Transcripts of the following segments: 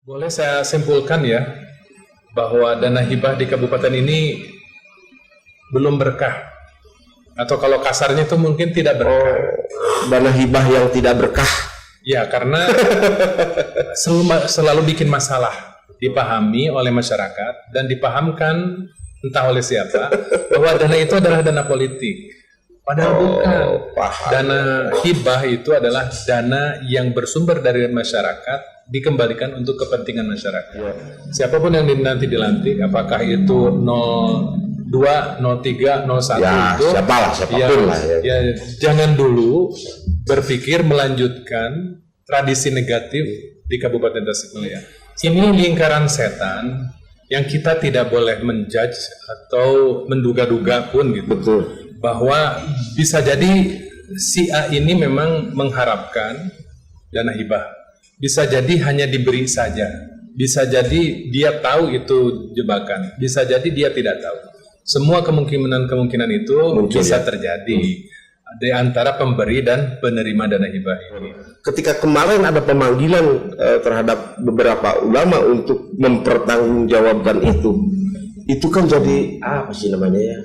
Boleh saya simpulkan ya, bahwa dana hibah di kabupaten ini belum berkah. Atau kalau kasarnya itu mungkin tidak berkah. Dana hibah yang tidak berkah. Ya, karena selalu bikin masalah. Dipahami oleh masyarakat dan dipahamkan entah oleh siapa, bahwa dana itu adalah dana politik. Padahal bukan. Dana hibah itu adalah dana yang bersumber dari masyarakat, dikembalikan untuk kepentingan masyarakat. Ya. Siapapun yang nanti dilantik, apakah itu 02, 03, 01 Ya, itu, siapapun lah. Ya, jangan dulu berpikir melanjutkan tradisi negatif di Kabupaten Tasikmalaya. Ini lingkaran setan yang kita tidak boleh menjudge atau menduga-duga pun gitu. Betul. Bahwa bisa jadi si A ini memang mengharapkan dana hibah. Bisa jadi hanya diberi saja. Bisa jadi dia tahu itu jebakan. Bisa jadi dia tidak tahu. Semua kemungkinan itu mungkin bisa ya terjadi di antara pemberi dan penerima dana hibah ini. Ketika kemarin ada pemanggilan terhadap beberapa ulama untuk mempertanggungjawabkan itu kan jadi apa sih namanya ya?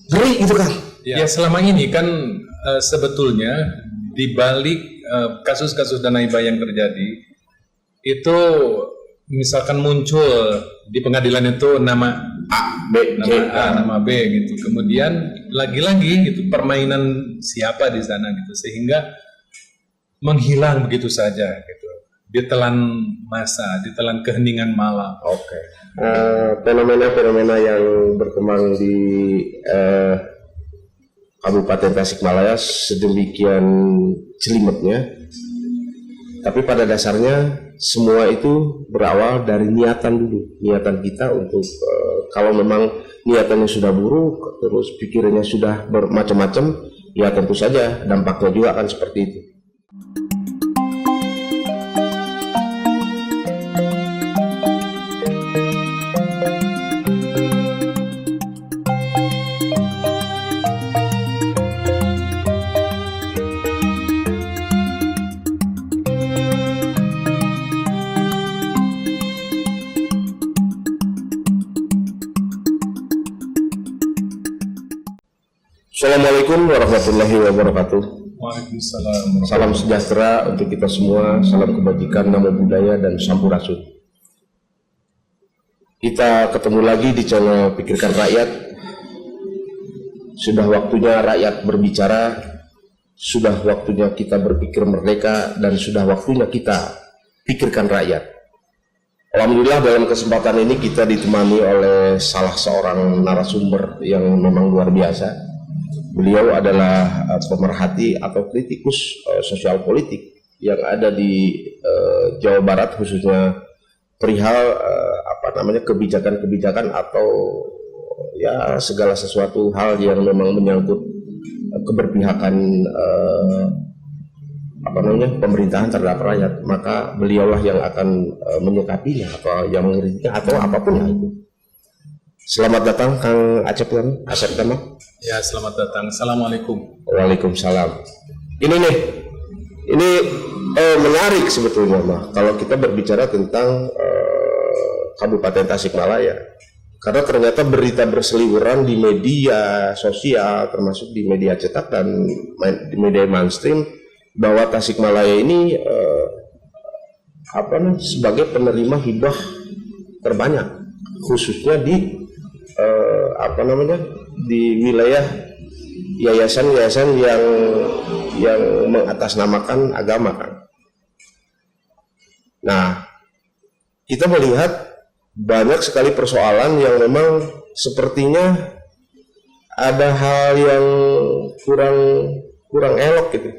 Ngeri itu kan? Ya, selama ini kan sebetulnya di balik kasus-kasus dana hibah yang terjadi itu misalkan muncul di pengadilan itu nama A, B, C, nama B gitu. Kemudian lagi-lagi gitu permainan siapa di sana gitu sehingga menghilang begitu saja gitu. Ditelan masa, ditelan keheningan malam. Oke. Fenomena-fenomena yang berkembang di Kabupaten Tasikmalaya sedemikian jelimetnya, tapi pada dasarnya semua itu berawal dari niatan dulu, niatan kita untuk kalau memang niatannya sudah buruk, terus pikirannya sudah bermacam-macam, ya tentu saja dampaknya juga akan seperti itu. Assalamualaikum warahmatullahi wabarakatuh. Waalaikumsalam. Salam sejahtera untuk kita semua, salam kebajikan, namo budaya, dan sampurasun. Kita ketemu lagi di channel Pikirkan Rakyat. Sudah waktunya rakyat berbicara, sudah waktunya kita berpikir merdeka, dan sudah waktunya kita pikirkan rakyat. Alhamdulillah dalam kesempatan ini kita ditemani oleh salah seorang narasumber yang memang luar biasa. Beliau adalah pemerhati atau kritikus sosial politik yang ada di Jawa Barat, khususnya perihal kebijakan-kebijakan atau ya segala sesuatu hal yang memang menyangkut keberpihakan pemerintahan terhadap rakyat. Maka beliaulah yang akan menyikapinya atau yang mengkritiknya atau apapun lah itu. Selamat datang Kang Acep Tama. Ya, selamat datang. Assalamualaikum. Waalaikumsalam. Ini menarik sebetulnya mah kalau kita berbicara tentang Kabupaten Tasikmalaya, karena ternyata berita berseliweran di media sosial termasuk di media cetak dan di media mainstream bahwa Tasikmalaya ini sebagai penerima hibah terbanyak, khususnya di di wilayah yayasan-yayasan yang mengatasnamakan agama kan. Nah, kita melihat banyak sekali persoalan yang memang sepertinya ada hal yang kurang elok gitu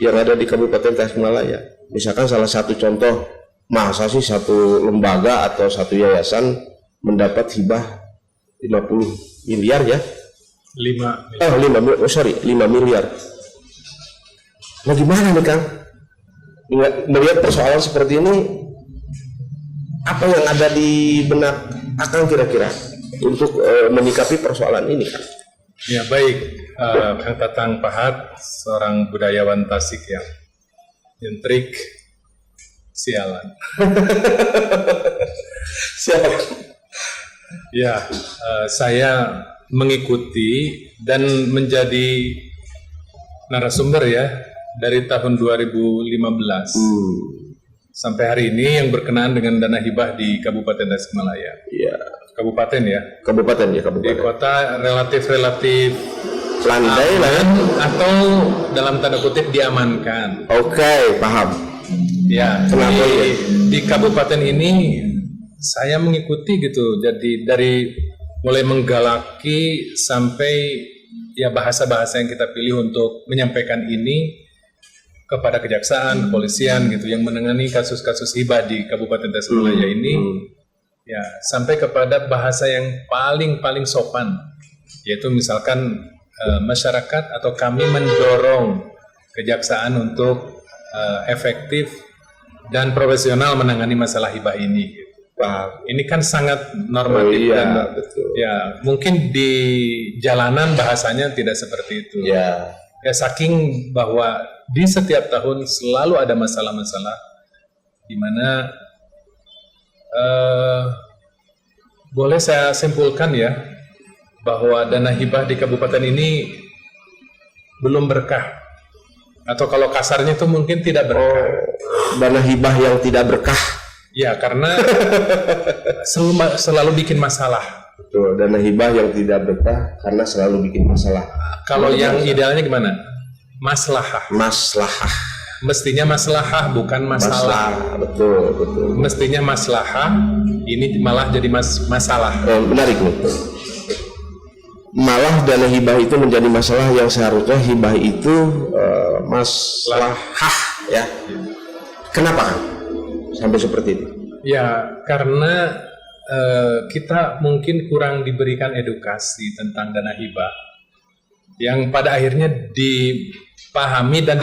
yang ada di Kabupaten Tasikmalaya. Misalkan salah satu contoh, masa sih satu lembaga atau satu yayasan mendapat hibah 50 miliar ya? 5 miliar. Nah gimana nih Kang? Melihat persoalan seperti ini, apa yang ada di benak Akang kira-kira untuk menyikapi persoalan ini Kang? Ya baik, Kang Tatang Pahat, seorang budayawan Tasik yang nyentrik, Sialan. Siap. Ya, saya mengikuti dan menjadi narasumber ya dari tahun 2015 sampai hari ini yang berkenaan dengan dana hibah di Kabupaten Tasikmalaya. Iya. Kabupaten ya. Kabupaten ya, Di kabupaten. kota relatif Landai lah ya. atau dalam tanda kutip diamankan. Oke, paham. Ya, Kenapa di kabupaten ini saya mengikuti gitu. Jadi dari mulai menggalaki sampai ya bahasa-bahasa yang kita pilih untuk menyampaikan ini kepada kejaksaan, kepolisian gitu yang menangani kasus-kasus hibah di Kabupaten Tasikmalaya ini, ya sampai kepada bahasa yang paling sopan, yaitu misalkan masyarakat atau kami mendorong kejaksaan untuk efektif dan profesional menangani masalah hibah ini. Wah, ini kan sangat normatif dan betul. ya mungkin di jalanan bahasanya tidak seperti itu. Ya. Ya saking bahwa di setiap tahun selalu ada masalah-masalah di mana boleh saya simpulkan ya bahwa dana hibah di kabupaten ini belum berkah, atau kalau kasarnya itu mungkin tidak berkah. Dana hibah yang tidak berkah. Ya karena selalu bikin masalah. Betul, dana hibah yang tidak berkah karena selalu bikin masalah. Kalau yang idealnya gimana? Maslahah. Maslahah. Mestinya maslahah bukan masalah. Betul, betul. Mestinya maslahah, ini malah jadi masalah. Menarik nih. Malah dana hibah itu menjadi masalah yang seharusnya hibah itu maslahah ya. Kenapa kan? Sampai seperti itu? Ya karena kita mungkin kurang diberikan edukasi tentang dana hibah yang pada akhirnya dipahami dan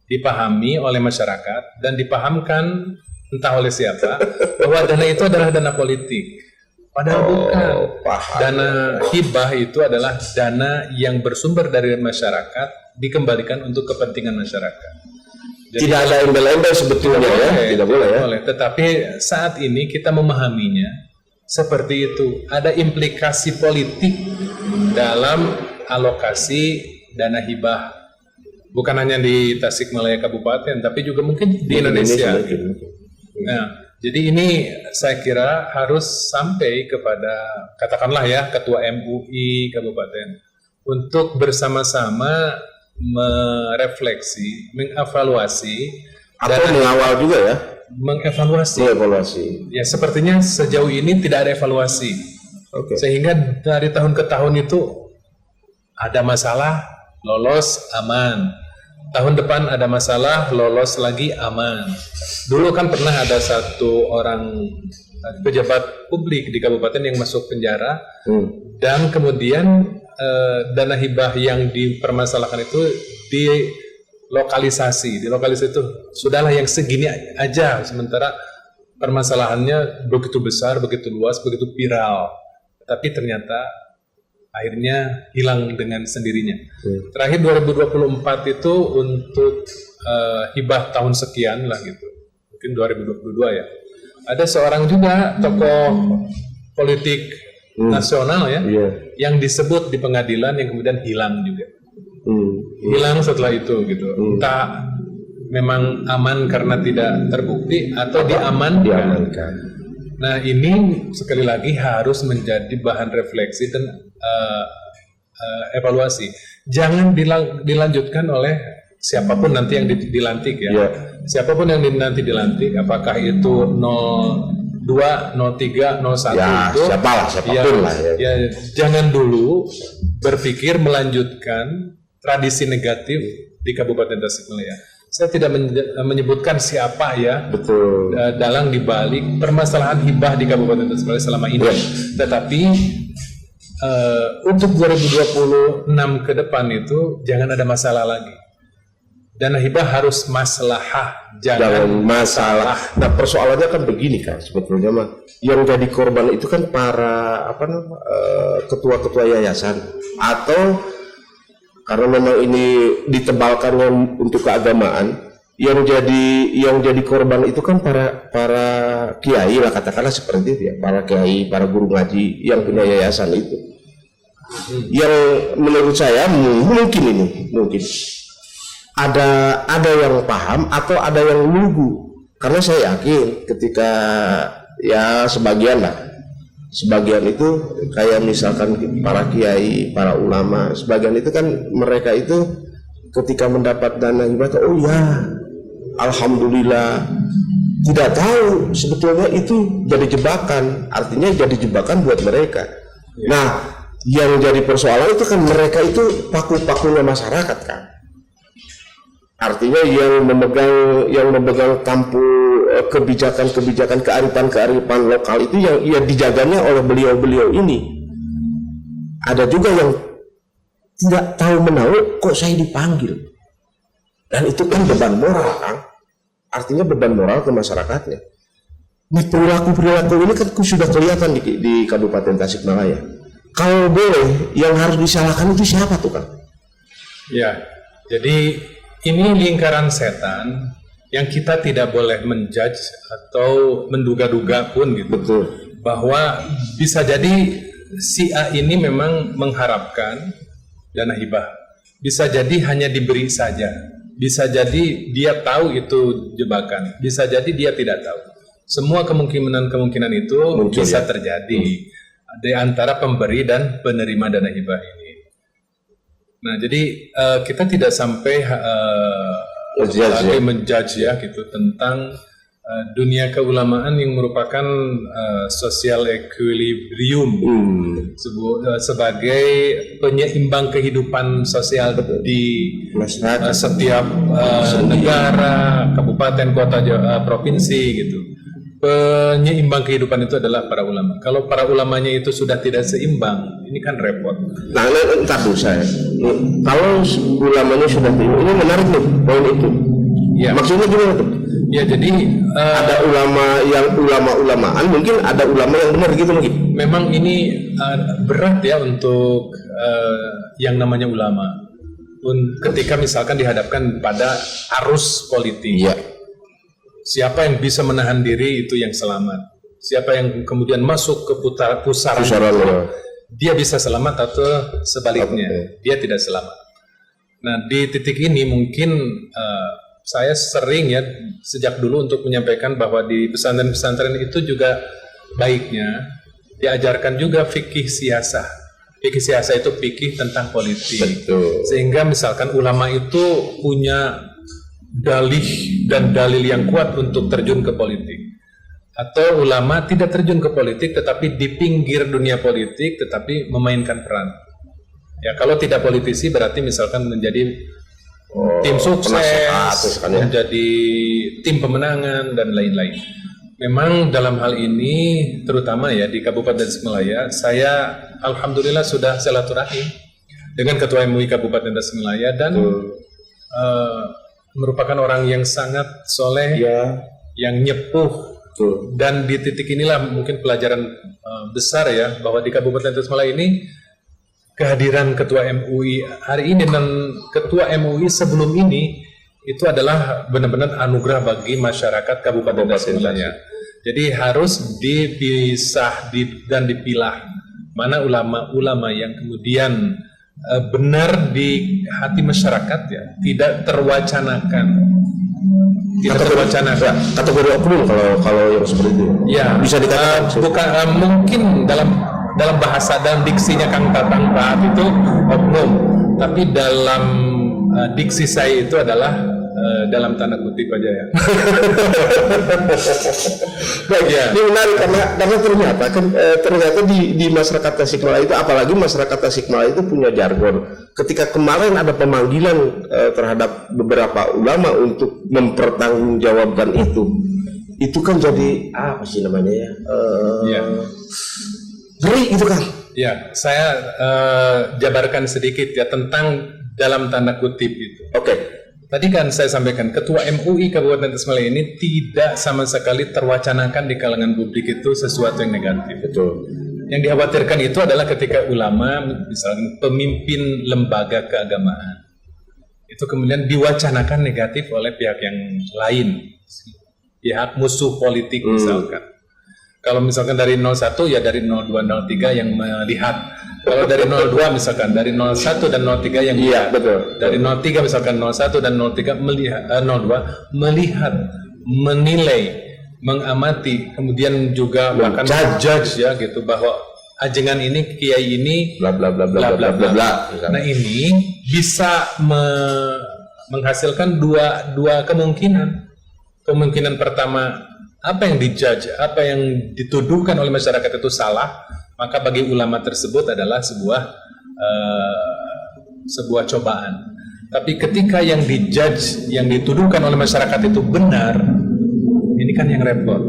dipahami oleh masyarakat dan dipahamkan entah oleh siapa bahwa dana itu adalah dana politik. Padahal bukan. Dana hibah itu adalah dana yang bersumber dari masyarakat dikembalikan untuk kepentingan masyarakat. Jadi tidak ada embel-embel sebetulnya tidak boleh. Tetapi saat ini kita memahaminya seperti itu. Ada implikasi politik dalam alokasi dana hibah. Bukan hanya di Tasikmalaya Kabupaten, tapi juga mungkin di Indonesia. Nah, jadi ini saya kira harus sampai kepada katakanlah ya Ketua MUI Kabupaten untuk bersama-sama merefleksi, mengevaluasi atau mengawal juga ya, mengevaluasi. Ya sepertinya sejauh ini tidak ada evaluasi, sehingga dari tahun ke tahun itu ada masalah, lolos aman. Tahun depan ada masalah, lolos lagi aman. Dulu kan pernah ada satu orang pejabat publik di kabupaten yang masuk penjara dan kemudian dana hibah yang dipermasalahkan itu dilokalisasi itu sudahlah yang segini aja, sementara permasalahannya begitu besar, begitu luas, begitu viral, tapi ternyata akhirnya hilang dengan sendirinya. Terakhir 2024 itu untuk hibah tahun sekian lah gitu, mungkin 2022 ya. Ada seorang juga tokoh politik nasional ya, yang disebut di pengadilan yang kemudian hilang juga. Hilang setelah itu gitu. Entah memang aman karena tidak terbukti atau diamankan. Nah ini sekali lagi harus menjadi bahan refleksi dan evaluasi. Jangan dilanjutkan oleh siapapun nanti yang dilantik ya. Siapapun yang nanti dilantik, apakah itu 02, 03, 01 ya, itu siapapun lah ya. Jangan dulu berpikir melanjutkan tradisi negatif di Kabupaten Tasikmalaya. Saya tidak menyebutkan siapa ya, betul, dalang dibalik permasalahan hibah di Kabupaten Tasikmalaya selama ini. Tetapi untuk 2026 ke depan itu jangan ada masalah lagi. Dana hibah harus maslahah, jangan masalah. Nah persoalannya kan begini kan sebetulnya mah, yang jadi korban itu kan para ketua-ketua yayasan, atau karena memang ini ditebalkannya untuk keagamaan, yang jadi korban itu kan para kiai lah, katakanlah seperti itu ya, para kiai, para guru ngaji yang punya yayasan itu. Yang menurut saya mungkin ada yang paham atau ada yang lugu, karena saya yakin ketika ya sebagian itu kayak misalkan para kiai, para ulama, sebagian itu kan mereka itu ketika mendapat dana hibah, oh ya alhamdulillah, tidak tahu sebetulnya itu jadi jebakan, artinya jadi jebakan buat mereka. Nah, yang jadi persoalan itu kan mereka itu paku-pakunya masyarakat kan. Artinya yang memegang tampu kebijakan kearifan lokal itu yang dijaganya oleh beliau-beliau ini. Ada juga yang tidak tahu menahu, kok saya dipanggil, dan itu kan beban moral kan, artinya beban moral ke masyarakatnya. Nah, perilaku ini kan sudah kelihatan di Kabupaten Tasikmalaya. Kalau boleh, yang harus disalahkan itu siapa tuh kan? Ya, jadi ini lingkaran setan yang kita tidak boleh menjudge atau menduga-duga pun gitu. Betul. Bahwa bisa jadi si A ini memang mengharapkan dana hibah, bisa jadi hanya diberi saja, bisa jadi dia tahu itu jebakan, bisa jadi dia tidak tahu. Semua kemungkinan itu mungkin bisa terjadi di antara pemberi dan penerima dana hibah ini. Nah, jadi kita tidak sampai menjudge ya gitu tentang dunia keulamaan yang merupakan social equilibrium sebagai penyeimbang kehidupan sosial di setiap negara, kabupaten, kota, provinsi gitu. Penyeimbang kehidupan itu adalah para ulama. Kalau para ulamanya itu sudah tidak seimbang, ini kan repot. Nah, entar dulu saya. Kalau ulamanya sudah seimbang, ini menarik nih poin itu. Ya. Maksudnya gimana tuh? Ya, jadi ada ulama yang ulama-ulamaan, mungkin ada ulama yang benar gitu mungkin. Memang ini berat ya untuk yang namanya ulama. Ketika misalkan dihadapkan pada arus politik. Ya. Siapa yang bisa menahan diri itu yang selamat. Siapa yang kemudian masuk ke pusaran dia bisa selamat atau sebaliknya dia tidak selamat. Nah, di titik ini mungkin saya sering ya sejak dulu untuk menyampaikan bahwa di pesantren-pesantren itu juga baiknya diajarkan juga fikih siasah. Fikih siasah itu fikih tentang politik. Betul. Sehingga misalkan ulama itu punya dalil yang kuat untuk terjun ke politik. Atau ulama tidak terjun ke politik tetapi di pinggir dunia politik tetapi memainkan peran. Ya, kalau tidak politisi berarti misalkan menjadi tim sukses, menjadi tim pemenangan dan lain-lain. Memang dalam hal ini terutama ya di Kabupaten Tasikmalaya, saya alhamdulillah sudah silaturahim dengan Ketua MUI Kabupaten Tasikmalaya dan merupakan orang yang sangat soleh, yang nyepuh. Dan di titik inilah mungkin pelajaran besar ya bahwa di Kabupaten Tasikmalaya ini kehadiran Ketua MUI hari ini dan Ketua MUI sebelum ini itu adalah benar-benar anugerah bagi masyarakat Kabupaten Tasikmalaya. Jadi harus dipisah dan dipilah mana ulama-ulama yang kemudian benar di hati masyarakat ya, tidak terwacanakan. Kategori oknum kalau yang seperti itu. Ya, bisa dikatakan bukan mungkin dalam bahasa dan diksinya Kang Tatang Taat itu oknum, tapi dalam diksi saya itu adalah dalam tanda kutip aja ya. Baik, ya. Ini menarik karena ternyata di masyarakat Tasikmalaya itu, apalagi masyarakat Tasikmalaya itu punya jargon. Ketika kemarin ada pemanggilan terhadap beberapa ulama untuk mempertanggungjawabkan itu kan jadi apa sih namanya ya? Ngeri itu kan? Ya, saya jabarkan sedikit ya tentang dalam tanda kutip itu. Oke. Tadi kan saya sampaikan Ketua MUI Kabupaten Tasikmalaya ini tidak sama sekali terwacanakan di kalangan publik itu sesuatu yang negatif. Betul. Yang dikhawatirkan itu adalah ketika ulama, misalnya pemimpin lembaga keagamaan, itu kemudian diwacanakan negatif oleh pihak yang lain, pihak musuh politik misalkan. Kalau misalkan dari 01 ya dari 02, 03 yang melihat. Kalau dari 02 misalkan dari 01 dan 03 yang iya, betul. Dari 03 misalkan 01 dan 03 melihat 02 melihat, menilai, mengamati, kemudian juga bahkan judge ya gitu bahwa ajengan ini, kiai ini bla bla bla bla bla bla bla. Nah, ini bisa menghasilkan dua kemungkinan. Kemungkinan pertama, apa yang dijudge, apa yang dituduhkan oleh masyarakat itu salah, maka bagi ulama tersebut adalah sebuah cobaan. Tapi ketika yang dijudge, yang dituduhkan oleh masyarakat itu benar, ini kan yang repot.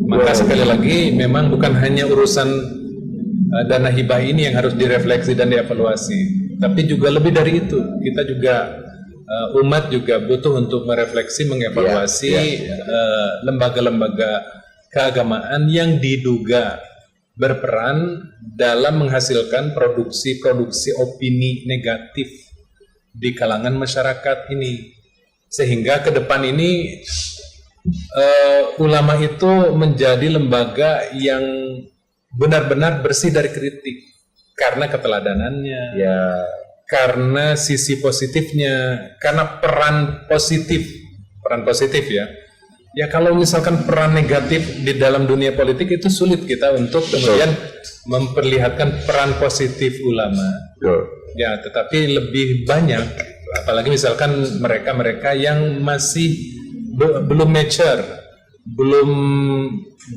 Maka sekali lagi memang bukan hanya urusan dana hibah ini yang harus direfleksi dan dievaluasi, tapi juga lebih dari itu. Kita juga umat juga butuh untuk merefleksi, mengevaluasi lembaga-lembaga keagamaan yang diduga berperan dalam menghasilkan produksi opini negatif di kalangan masyarakat ini, sehingga ke depan ini ulama itu menjadi lembaga yang benar-benar bersih dari kritik karena keteladanannya, karena sisi positifnya, karena peran positif ya. Ya kalau misalkan peran negatif di dalam dunia politik itu sulit kita untuk kemudian memperlihatkan peran positif ulama. Ya, tetapi lebih banyak, apalagi misalkan mereka yang masih belum mature,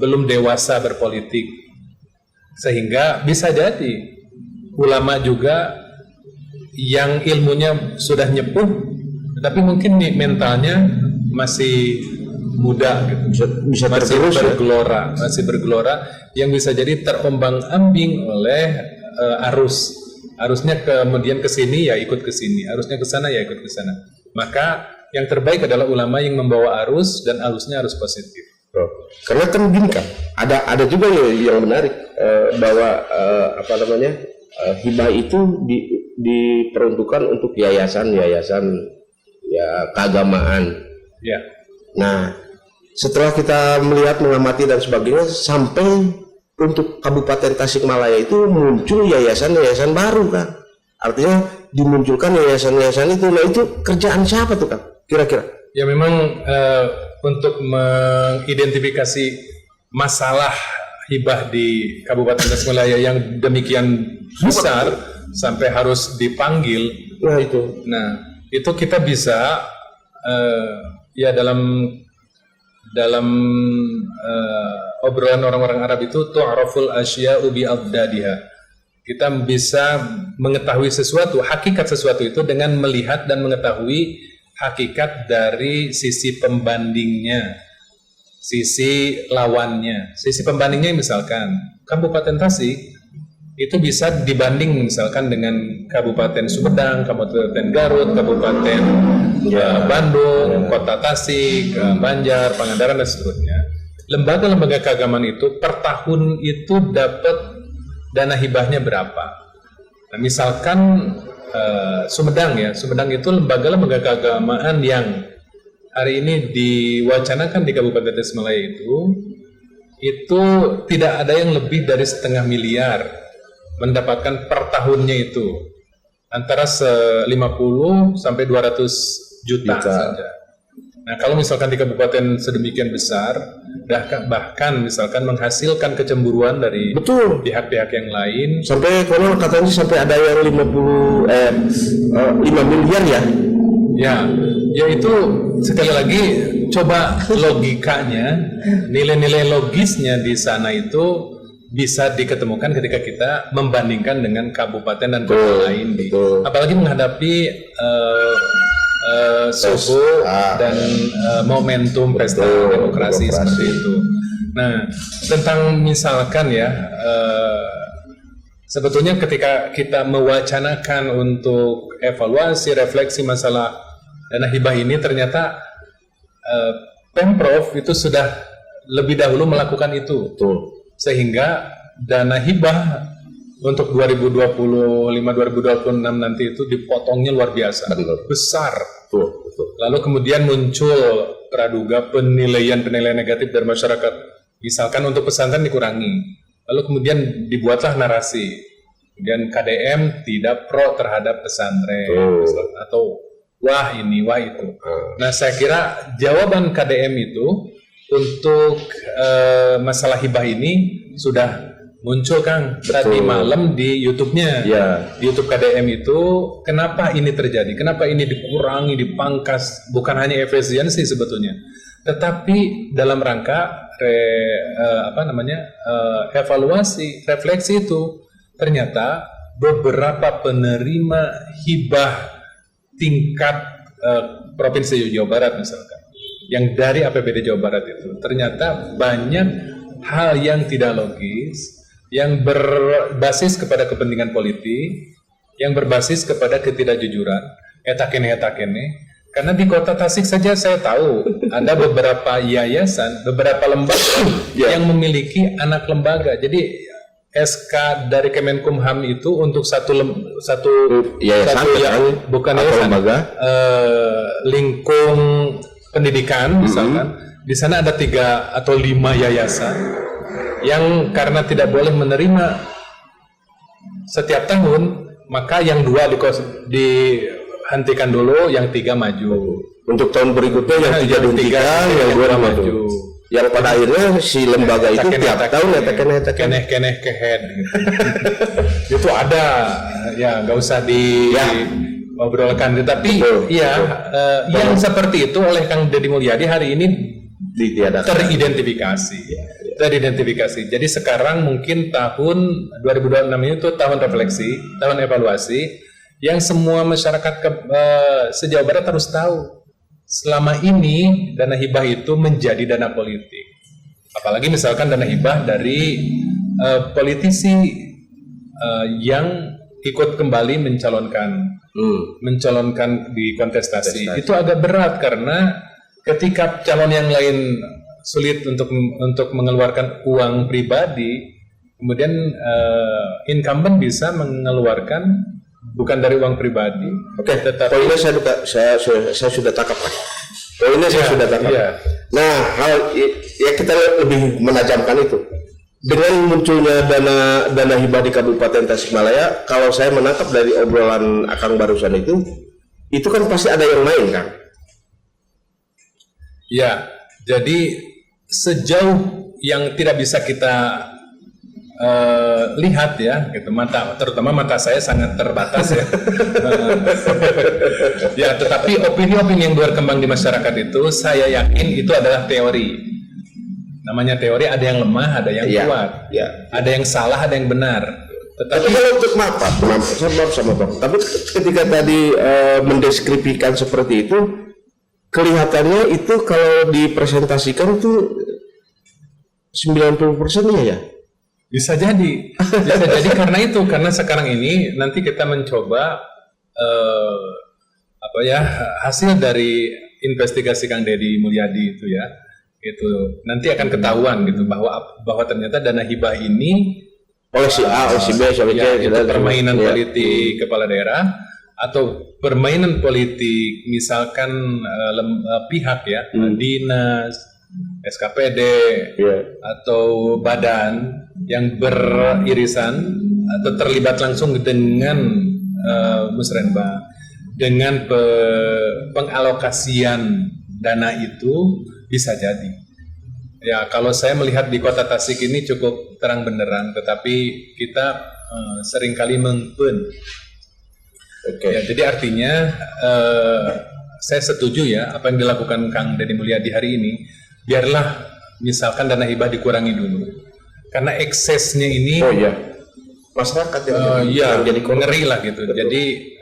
belum dewasa berpolitik, sehingga bisa jadi ulama juga yang ilmunya sudah nyepuh, tapi mungkin nih mentalnya masih muda gitu, masih bergelora, yang bisa jadi terombang-ambing oleh arusnya, kemudian ke sini ya ikut ke sini, arusnya ke sana ya ikut ke sana. Maka yang terbaik adalah ulama yang membawa arus dan arusnya harus positif. Karena kan gini kan, ada juga yang menarik bahwa hibah itu diperuntukkan untuk yayasan ya keagamaan. Ya. Nah, setelah kita melihat, mengamati dan sebagainya, sampai untuk Kabupaten Tasikmalaya itu muncul yayasan-yayasan baru kan. Artinya dimunculkan yayasan-yayasan itu. Nah, itu kerjaan siapa tuh kan? Kira-kira? Ya memang untuk mengidentifikasi masalah hibah di Kabupaten Tasikmalaya yang demikian besar sampai harus dipanggil. Nah itu kita bisa ya dalam obrolan orang-orang Arab itu tu'raful asya'u bi adadiha. Kita bisa mengetahui sesuatu, hakikat sesuatu itu dengan melihat dan mengetahui hakikat dari sisi pembandingnya, sisi lawannya. Sisi pembandingnya misalkan Kabupaten Tasik itu bisa dibanding misalkan dengan Kabupaten Sumedang, Kabupaten Garut, Kabupaten Bandung, Kota Tasik, Banjar, Pangandaran dan seterusnya. Lembaga-lembaga keagamaan itu per tahun itu dapat dana hibahnya berapa? Nah, misalkan Sumedang itu lembaga-lembaga keagamaan yang hari ini diwacanakan di Kabupaten Tasikmalaya itu tidak ada yang lebih dari 0,5 miliar mendapatkan per tahunnya itu antara 50 sampai 200 juta saja. Nah, kalau misalkan di kabupaten sedemikian besar, bahkan misalkan menghasilkan kecemburuan dari pihak-pihak yang lain, sampai kalau katanya sampai ada yang 5 miliar ya. Ya itu sekali lagi coba logikanya, nilai-nilai logisnya di sana itu bisa diketemukan ketika kita membandingkan dengan kabupaten dan kota lain, apalagi menghadapi suhu dan momentum pesta demokrasi seperti itu. Nah, tentang misalkan ya, sebetulnya ketika kita mewacanakan untuk evaluasi, refleksi masalah dana hibah ini, ternyata Pemprov itu sudah lebih dahulu melakukan itu. Sehingga dana hibah untuk 2025-2026 nanti itu dipotongnya luar biasa, besar. Betul. Lalu kemudian muncul praduga penilaian negatif dari masyarakat. Misalkan untuk pesantren dikurangi. Lalu kemudian dibuatlah narasi. Kemudian KDM tidak pro terhadap pesantren atau wah ini, wah itu. Nah, saya kira jawaban KDM itu untuk masalah hibah ini sudah muncul, Kang, tadi malam di YouTube-nya. Di YouTube KDM itu, kenapa ini terjadi? Kenapa ini dikurangi, dipangkas? Bukan hanya efisiensi sebetulnya, tetapi dalam rangka evaluasi, refleksi itu ternyata beberapa penerima hibah tingkat Provinsi Jawa Barat misalkan, yang dari APBD Jawa Barat itu ternyata banyak hal yang tidak logis, yang berbasis kepada kepentingan politik, yang berbasis kepada ketidakjujuran, etakene. Karena di Kota Tasik saja saya tahu ada beberapa yayasan, beberapa lembaga yang memiliki anak lembaga. Jadi SK dari Kemenkumham itu untuk satu yayasan, bukan yayasan, lingkung pendidikan misalkan, di sana ada 3 atau 5 yayasan yang karena tidak boleh menerima setiap tahun, maka yang 2 dihentikan dulu, yang 3 maju. Untuk tahun berikutnya yang 3 dihentikan, yang 2 maju. Yang pada akhirnya si lembaga itu tiap tahun keneh kehead gitu. Itu ada, ya nggak usah diobrolkan, tetapi yang seperti itu oleh Kang Deddy Mulyadi hari ini teridentifikasi. Jadi sekarang mungkin tahun 2026 itu tahun refleksi, tahun evaluasi, yang semua masyarakat se-Jawa Barat harus tahu. Selama ini dana hibah itu menjadi dana politik. Apalagi misalkan dana hibah dari politisi yang ikut kembali mencalonkan di kontestasi. Itu agak berat karena ketika calon yang lain sulit untuk mengeluarkan uang pribadi, kemudian incumbent bisa mengeluarkan bukan dari uang pribadi. Tetapi poinnya saya sudah tangkap, Pak. Poinnya saya sudah tangkap. Nah, kita lebih menajamkan itu. Dengan munculnya dana hibah di Kabupaten Tasikmalaya, kalau saya menangkap dari obrolan Akang barusan itu kan pasti ada yang main, Kang. Ya, jadi sejauh yang tidak bisa kita lihat ya, gitu, terutama mata saya sangat terbatas ya. Ya, tetapi opini-opini yang berkembang di masyarakat itu, saya yakin itu adalah teori. Namanya teori, ada yang lemah, ada yang kuat, ada yang salah, ada yang benar. Tapi kalau untuk maaf sama Bang, tapi ketika tadi mendeskripsikan seperti itu, kelihatannya itu kalau dipresentasikan itu 90%-nya ya. Bisa jadi karena sekarang ini nanti kita mencoba hasil dari investigasi Kang Deddy Mulyadi itu ya, itu nanti akan ketahuan gitu bahwa ternyata dana hibah ini oleh si A, oleh si B, itu permainan politik kepala daerah atau permainan politik misalkan pihak ya, dinas, SKPD atau badan yang beririsan atau terlibat langsung dengan musrenbang, dengan pengalokasian dana itu bisa jadi. Ya, kalau saya melihat di Kota Tasik ini cukup terang benderang, tetapi kita seringkali mengpun. Ya, jadi artinya saya setuju ya apa yang dilakukan Kang Deddy Mulyadi hari ini. Biarlah misalkan dana hibah dikurangi dulu, karena eksesnya ini masyarakat yang jadi ngeri lah gitu. Jadi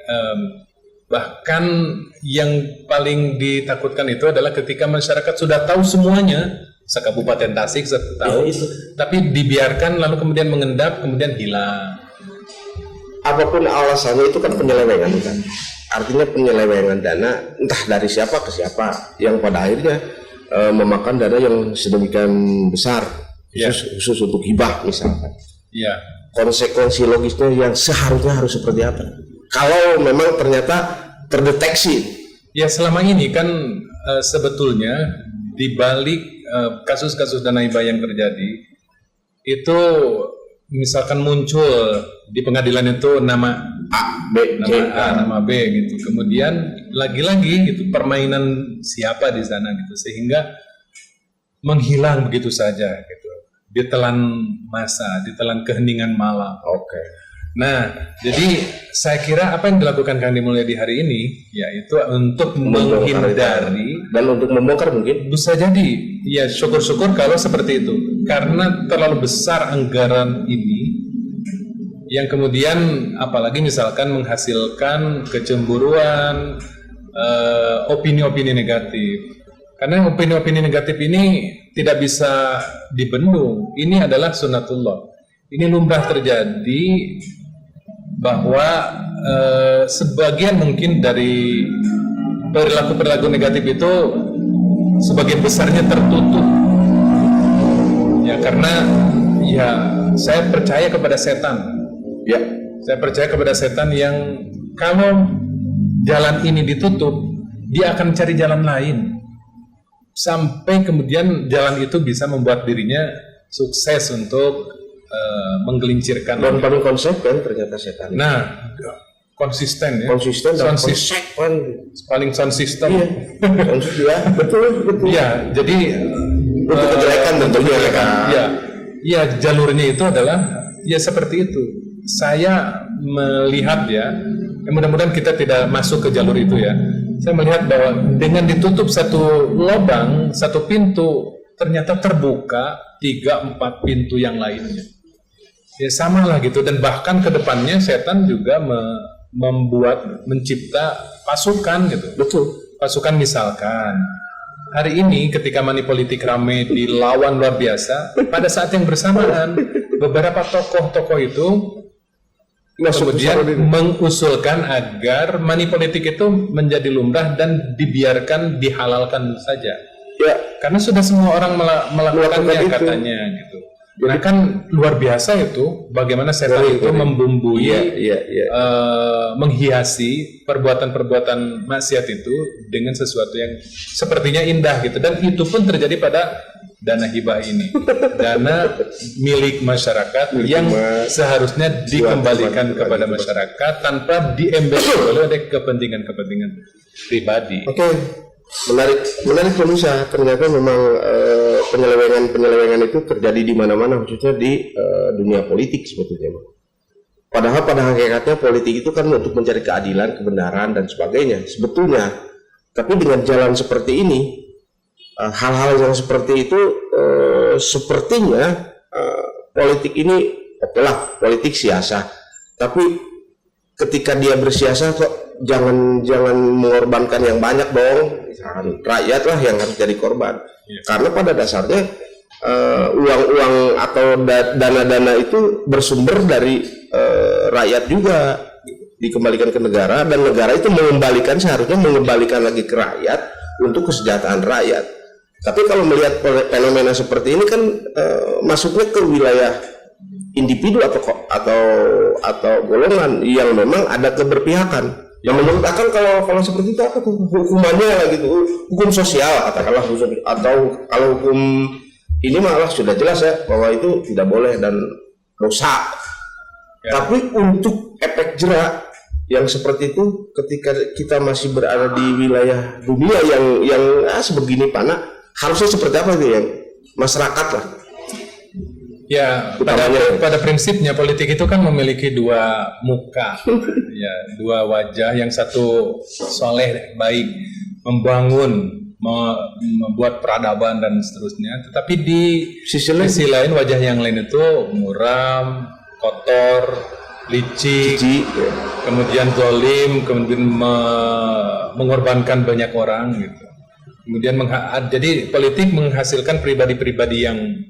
bahkan yang paling ditakutkan itu adalah ketika masyarakat sudah tahu semuanya, se-Kabupaten Tasik tahu, tapi dibiarkan lalu kemudian mengendap, kemudian hilang. Apapun alasannya itu kan penyelewengan kan. Artinya penyelewengan dana entah dari siapa ke siapa, yang pada akhirnya memakan dana yang sedemikian besar khusus untuk hibah misalkan. Ya. Konsekuensi logisnya yang seharusnya harus seperti apa? Kalau memang ternyata terdeteksi. Ya, selama ini kan sebetulnya di balik kasus-kasus dana hibah yang terjadi itu misalkan muncul di pengadilan itu nama A, B, C, nama B gitu. Kemudian lagi-lagi gitu permainan siapa di sana gitu sehingga menghilang begitu saja gitu. Ditelan masa, ditelan keheningan malam. Oke. Nah, jadi saya kira apa yang dilakukan Kang Dimulya di hari ini yaitu untuk menghindari dan untuk membongkar mungkin bisa jadi ya syukur-syukur kalau seperti itu karena terlalu besar anggaran ini yang kemudian apalagi misalkan menghasilkan kecemburuan, opini-opini negatif. Karena opini-opini negatif ini tidak bisa dibendung. Ini adalah sunnatullah. Ini lumrah terjadi bahwa sebagian mungkin dari perilaku-perilaku negatif itu sebagian besarnya tertutup. Ya karena ya saya percaya kepada setan. ya. Saya percaya kepada setan yang kalau jalan ini ditutup, dia akan cari jalan lain. Sampai kemudian jalan itu bisa membuat dirinya sukses untuk menggelincirkan. Dan paling konsisten ternyata setan. Nah, konsisten ya. Konsisten dan konsisten. Paling konsisten. Iya. Konsisten ya. Betul. Iya, jadi Untuk kejelekan tentunya kan. Iya. Iya, jalurnya itu adalah ya seperti itu. Saya melihat ya, mudah-mudahan kita tidak masuk ke jalur itu ya. Saya melihat bahwa dengan ditutup satu lubang, satu pintu, ternyata terbuka 3-4 pintu yang lainnya. Ya sama lah gitu, dan bahkan ke depannya setan juga mencipta pasukan gitu. Betul. Pasukan misalkan hari ini ketika money politik rame dilawan luar biasa, pada saat yang bersamaan beberapa tokoh-tokoh itu kemudian mengusulkan agar money politik itu menjadi lumrah dan dibiarkan dihalalkan saja. Ya, karena sudah semua orang melakukannya katanya gitu. Nah kan luar biasa itu bagaimana setan itu membumbui, menghiasi perbuatan-perbuatan maksiat itu dengan sesuatu yang sepertinya indah gitu. Dan itu pun terjadi pada dana hibah ini, dana milik masyarakat yang seharusnya dikembalikan kepada masyarakat tanpa diembel oleh kepentingan-kepentingan pribadi. Oke. Menarik pemirsa. Ternyata memang penyelewengan itu terjadi di mana-mana, khususnya di dunia politik sebetulnya. Padahal pada hakikatnya politik itu kan untuk mencari keadilan, kebenaran dan sebagainya sebetulnya. Tapi dengan jalan seperti ini, hal-hal yang seperti itu sepertinya politik ini oke lah, politik siasa. Tapi ketika dia bersiasa kok jangan mengorbankan yang banyak dong. Misalkan rakyat lah yang harus jadi korban. Karena pada dasarnya uang-uang atau dana-dana itu bersumber dari rakyat juga, dikembalikan ke negara, dan negara itu seharusnya mengembalikan lagi ke rakyat untuk kesejahteraan rakyat. Tapi kalau melihat fenomena seperti ini kan masuknya ke wilayah individu atau golongan yang memang ada keberpihakan. Yang menurut akan kalau seperti itu apa tuh hukumannya gitu, hukum sosial katakanlah, atau kalau hukum ini malah sudah jelas ya bahwa itu tidak boleh dan dosa. Tapi untuk efek jerak yang seperti itu ketika kita masih berada di wilayah dunia yang sebegini panas, harusnya seperti apa sih yang masyarakat lah? Ya, pada prinsipnya politik itu kan memiliki dua muka, ya, dua wajah. Yang satu soleh, baik, membangun, membuat peradaban dan seterusnya. Tetapi di sisi lain wajah yang lain itu muram, kotor, licik, kemudian zalim, kemudian mengorbankan banyak orang gitu. Kemudian jadi politik menghasilkan pribadi-pribadi yang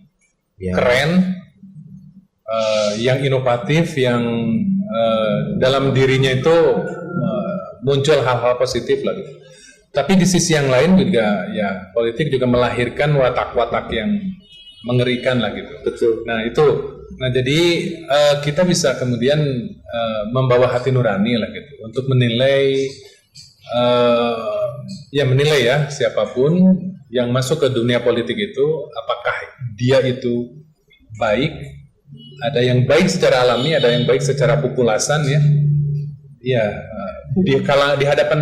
keren, yang inovatif, yang dalam dirinya itu muncul hal-hal positif lah gitu. Tapi di sisi yang lain juga ya politik juga melahirkan watak-watak yang mengerikan lah gitu. Betul. Nah itu Nah, jadi kita bisa kemudian membawa hati nurani lah gitu untuk menilai menilai ya siapapun yang masuk ke dunia politik itu apakah dia itu baik, ada yang baik secara alami, ada yang baik secara populasan ya. Ya, di hadapan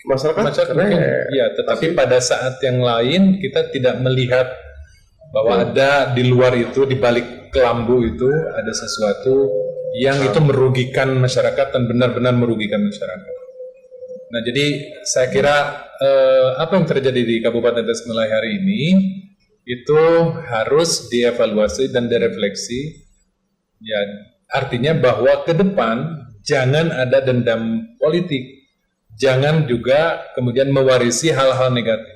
masyarakat mungkin, ya, tetapi pada saat yang lain kita tidak melihat bahwa ada di luar itu, di balik kelambu itu ada sesuatu yang itu merugikan masyarakat dan benar-benar merugikan masyarakat. Nah, jadi saya kira apa yang terjadi di Kabupaten Tasikmalaya hari ini itu harus dievaluasi dan direfleksi. Ya, artinya bahwa ke depan jangan ada dendam politik, jangan juga kemudian mewarisi hal-hal negatif.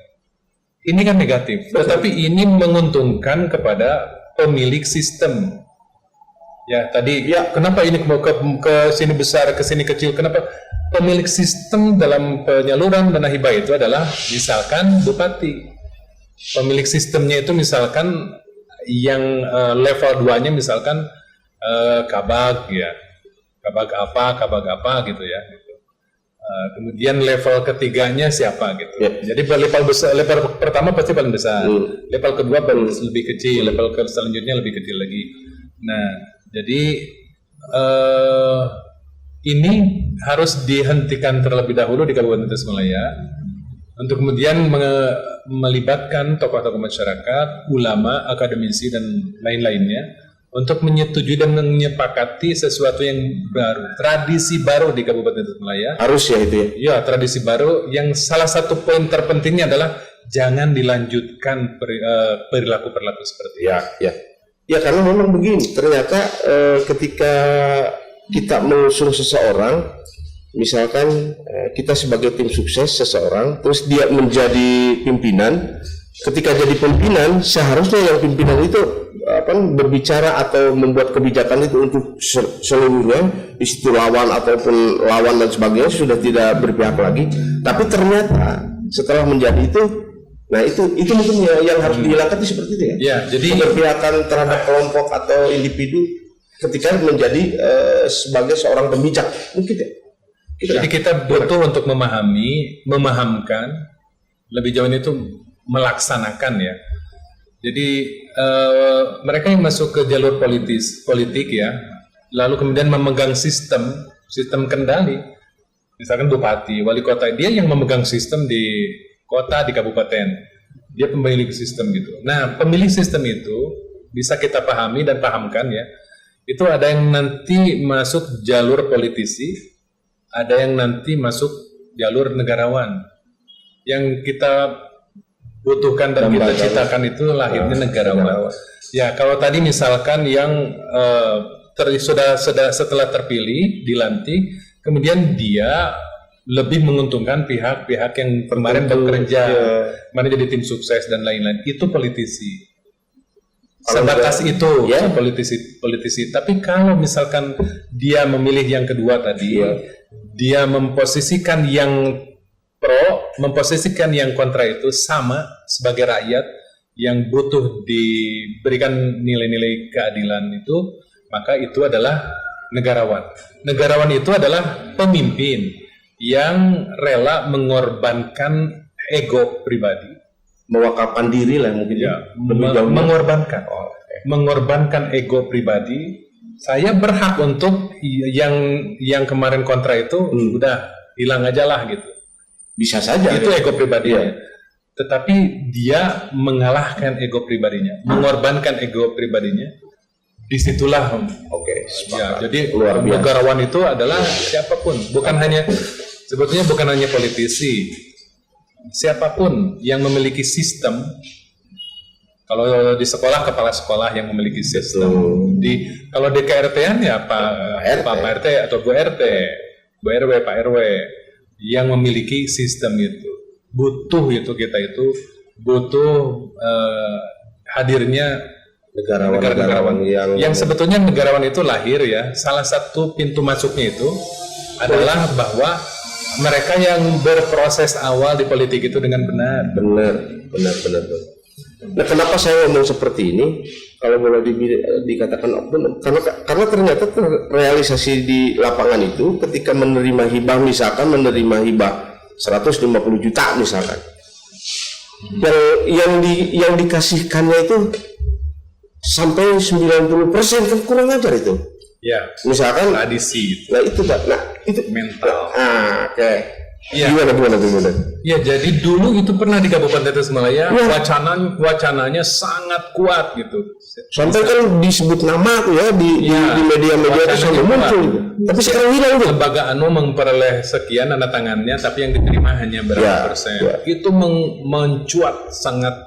Ini kan negatif, tetapi ini menguntungkan kepada pemilik sistem. Ya, tadi ya kenapa ini ke sini besar, ke sini kecil? Kenapa? Pemilik sistem dalam penyaluran dana hibah itu adalah misalkan bupati. Pemilik sistemnya itu misalkan yang level 2-nya misalkan kabag ya. Kabag apa gitu ya. Kemudian level ketiganya siapa gitu. Ya. Jadi level pertama pasti paling besar. Level kedua lebih kecil, level selanjutnya lebih kecil lagi. Nah, jadi ini harus dihentikan terlebih dahulu di Kabupaten Tasikmalaya untuk kemudian melibatkan tokoh-tokoh masyarakat, ulama, akademisi dan lain-lainnya untuk menyetujui dan menyepakati sesuatu yang baru, tradisi baru di Kabupaten Tasikmalaya. Harus ya itu ya? Ya, tradisi baru yang salah satu poin terpentingnya adalah jangan dilanjutkan perilaku-perilaku seperti itu. Ya. Ya, karena memang begini, ternyata ketika kita mengusung seseorang, misalkan kita sebagai tim sukses seseorang, terus dia menjadi pimpinan. Ketika jadi pimpinan, seharusnya yang pimpinan itu berbicara atau membuat kebijakan itu untuk seluruhnya, di situ lawan ataupun lawan dan sebagainya sudah tidak berpihak lagi. Tapi ternyata setelah menjadi itu, nah itu mungkin yang harus dihilangkan seperti itu ya. Ya, jadi keberpihakan terhadap kelompok atau individu ketika menjadi sebagai seorang pembijak mungkin ya. Jadi kita butuh untuk memahamkan lebih jauh itu melaksanakan ya. Jadi mereka yang masuk ke jalur politik ya, lalu kemudian memegang sistem kendali, misalkan bupati, wali kota, dia yang memegang sistem di kota, di kabupaten, dia pemilik sistem gitu. Nah, pemilik sistem itu bisa kita pahami dan pahamkan ya. Itu ada yang nanti masuk jalur politisi, ada yang nanti masuk jalur negarawan. Yang kita butuhkan dan kita ciptakan itu lahirnya negarawan. Ya, kalau tadi misalkan yang setelah terpilih, dilantik, kemudian dia lebih menguntungkan pihak-pihak yang kemarin bekerja, kemarin jadi tim sukses dan lain-lain, itu politisi. Sebatas itu ya politisi. Tapi kalau misalkan dia memilih yang kedua tadi, dia memposisikan yang pro, memposisikan yang kontra itu sama sebagai rakyat yang butuh diberikan nilai-nilai keadilan itu, maka itu adalah negarawan. Negarawan itu adalah pemimpin yang rela mengorbankan ego pribadi, mewakafkan diri lah mungkin ya, mengorbankan ego pribadi. Saya berhak untuk yang kemarin kontra itu udah hilang aja lah gitu. Bisa saja itu ego pribadinya. Tetapi dia mengalahkan ego pribadinya, mengorbankan ego pribadinya. Disitulah jadi negarawan itu adalah siapapun, sebetulnya bukan hanya politisi. Siapapun yang memiliki sistem. Kalau di sekolah, kepala sekolah yang memiliki sistem. Kalau di KRT-an ya Pak RT atau Bu RT, Bu RW, Pak RW yang memiliki sistem itu. Kita butuh hadirnya negarawan yang sebetulnya negarawan itu lahir ya. Salah satu pintu masuknya itu adalah bahwa mereka yang berproses awal di politik itu dengan benar. Nah, kenapa saya ngomong seperti ini? Kalau boleh dikatakan oknum, karena ternyata realisasi di lapangan itu ketika menerima hibah, misalkan menerima hibah 150 juta misalkan, yang dikasihkannya itu sampai 90% kan kurang ajar itu. Ya, misalkan tradisi. Nah itu Pak, itu mental. Oke. Ya. Gimana? Ya, jadi dulu itu pernah di Kabupaten Tasikmalaya, wacananya sangat kuat gitu. Sampai kan disebut nama tuh ya di media-media itu sampai muncul. Tapi sekarang hilang tuh. Lembaga anu memperoleh sekian tanda tangannya, tapi yang diterima hanya berapa persen. Itu mencuat sangat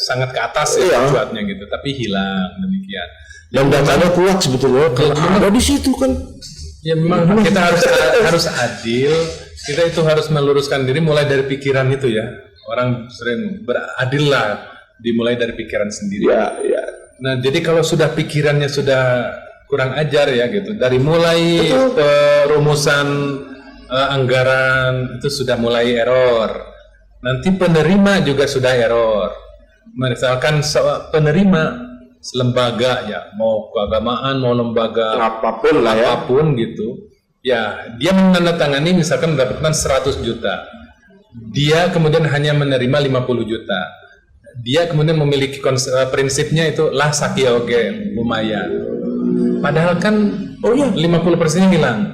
sangat ke atas ya mencuatnya gitu. Tapi hilang demikian. Dan datanya kuat sebetulnya. Kalau di situ kan. Ya memang kita harus adil. Kita itu harus meluruskan diri mulai dari pikiran itu ya. Orang sering beradil lah dimulai dari pikiran sendiri. Ya. Nah, jadi kalau sudah pikirannya sudah kurang ajar ya gitu. Dari mulai perumusan anggaran itu sudah mulai error. Nanti penerima juga sudah error. Misalkan penerima lembaga ya, mau keagamaan, mau lembaga apapun gitu ya, dia menandatangani misalkan mendapatkan 100 juta, dia kemudian hanya menerima 50 juta, dia kemudian memiliki prinsipnya itu lah sakya oke lumayan, padahal kan 50%-nya hilang.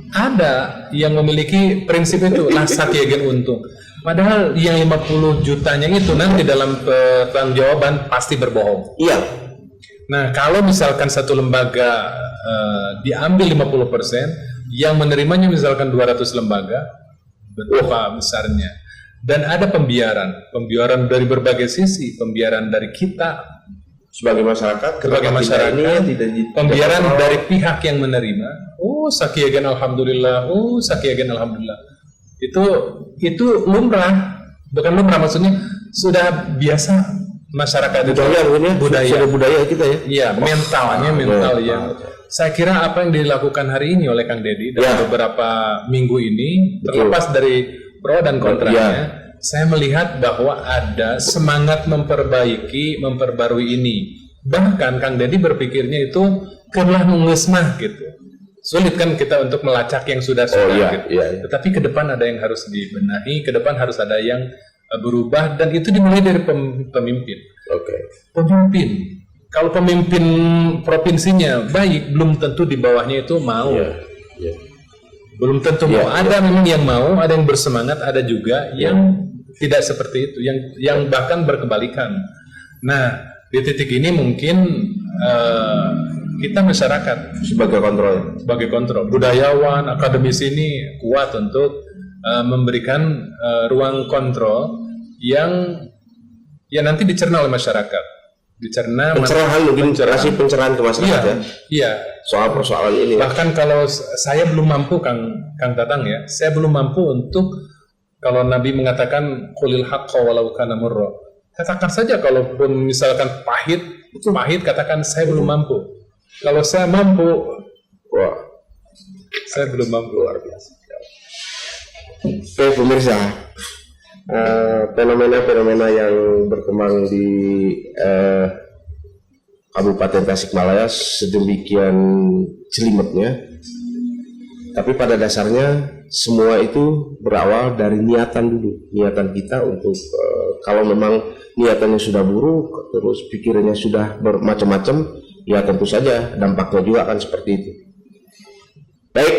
Ada yang memiliki prinsip itu lah sakya gen untung, padahal yang 50 jutanya itu nanti dalam pertanggungjawaban pasti berbohong. Iya. Nah, kalau misalkan satu lembaga diambil 50%, yang menerimanya misalkan 200 lembaga, betapa besarnya. Dan ada pembiaran dari berbagai sisi, pembiaran dari kita sebagai masyarakat, pembiaran dari pihak yang menerima. Sakiagen alhamdulillah, sakiagen alhamdulillah. Itu lumrah, bukan lumrah, maksudnya sudah biasa masyarakat budaya kita ya. Iya, mental yang saya kira apa yang dilakukan hari ini oleh Kang Deddy dalam beberapa minggu ini, terlepas dari pro dan kontranya, saya melihat bahwa ada semangat memperbarui ini. Bahkan Kang Deddy berpikirnya itu kelah nungesmah gitu. Sulit kan kita untuk melacak yang sudah gitu. Tetapi ke depan ada yang harus dibenahi, ke depan harus ada yang berubah, dan itu dimulai dari pemimpin. Pemimpin. Kalau pemimpin provinsinya baik, belum tentu di bawahnya itu mau. Belum tentu mau. Ada memang yang mau, ada yang bersemangat, ada juga yang tidak seperti itu, yang bahkan berkebalikan. Nah, di titik ini mungkin kita masyarakat sebagai kontrol, budayawan, akademisi ini kuat untuk memberikan ruang kontrol yang nanti dicerna oleh masyarakat, pencerahan ke masyarakat soal persoalan ini. Bahkan kalau saya belum mampu, Kang Tatang ya, saya belum mampu untuk, kalau Nabi mengatakan qulil haqqa walau kana murra, katakan saja kalaupun misalkan pahit, katakan saya belum mampu. Kalau saya mampu, saya belum mampu. Luar biasa. Oke pemirsa, fenomena yang berkembang di Kabupaten Tasikmalaya sedemikian jelimetnya, tapi pada dasarnya semua itu berawal dari niatan kita untuk kalau memang niatannya sudah buruk, terus pikirannya sudah bermacam-macam, ya tentu saja dampaknya juga akan seperti itu. Baik,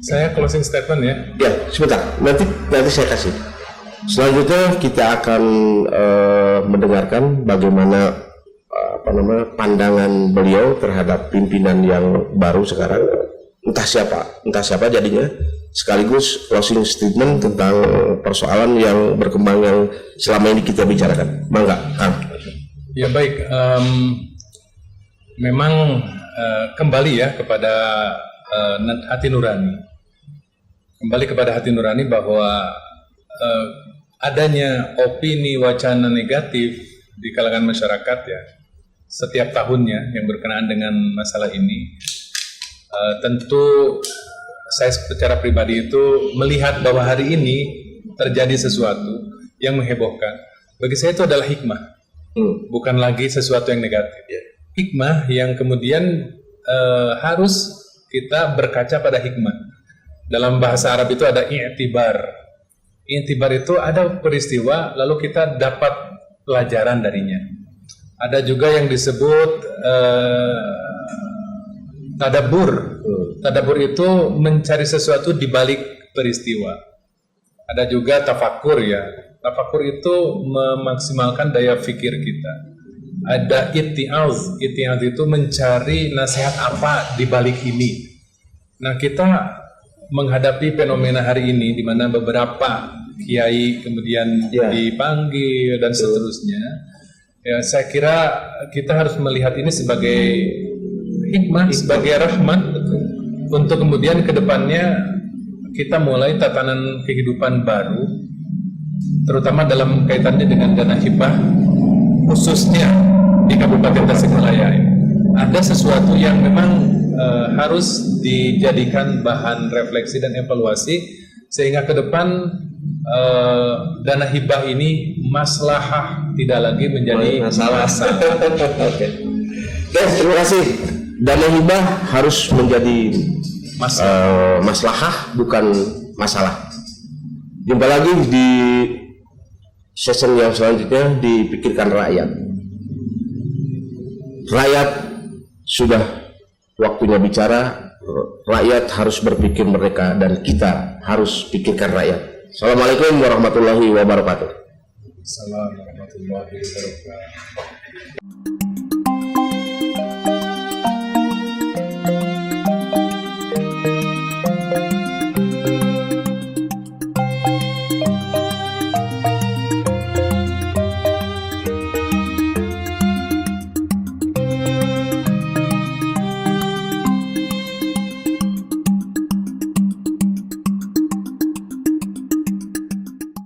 saya closing statement ya. Ya, sebentar. Nanti saya kasih. Selanjutnya kita akan mendengarkan bagaimana pandangan beliau terhadap pimpinan yang baru sekarang. Entah siapa jadinya. Sekaligus closing statement tentang persoalan yang berkembang yang selama ini kita bicarakan. Mangga, Kang. Ya baik. Memang kembali ya kepada hati nurani. Kembali kepada hati nurani bahwa adanya opini wacana negatif di kalangan masyarakat ya setiap tahunnya yang berkenaan dengan masalah ini, tentu saya secara pribadi itu melihat bahwa hari ini terjadi sesuatu yang menghebohkan, bagi saya itu adalah hikmah, bukan lagi sesuatu yang negatif. Hikmah yang kemudian harus kita berkaca pada hikmah. Dalam bahasa Arab itu ada i'tibar. I'tibar itu ada peristiwa lalu kita dapat pelajaran darinya. Ada juga yang disebut tadabbur. Tadabbur itu mencari sesuatu di balik peristiwa. Ada juga tafakur ya. Tafakur itu memaksimalkan daya pikir kita. Ada itti'az. Itti'az itu mencari nasihat apa di balik ini. Nah, kita menghadapi fenomena hari ini di mana beberapa kiai kemudian dipanggil dan seterusnya. Ya, saya kira kita harus melihat ini sebagai hikmah, sebagai rahmat untuk kemudian ke depannya kita mulai tatanan kehidupan baru, terutama dalam kaitannya dengan dana hibah, khususnya di Kabupaten Tasikmalaya. Ada sesuatu yang memang harus dijadikan bahan refleksi dan evaluasi sehingga ke depan dana hibah ini maslahah, tidak lagi menjadi masalah. Oke. Terima kasih. Dana hibah harus menjadi maslahah, bukan masalah. Jumpa lagi di session yang selanjutnya, dipikirkan rakyat. Rakyat sudah waktunya bicara. Rakyat harus berpikir mereka dan kita harus pikirkan rakyat. Assalamualaikum warahmatullahi wabarakatuh. Assalamualaikum warahmatullahi wabarakatuh.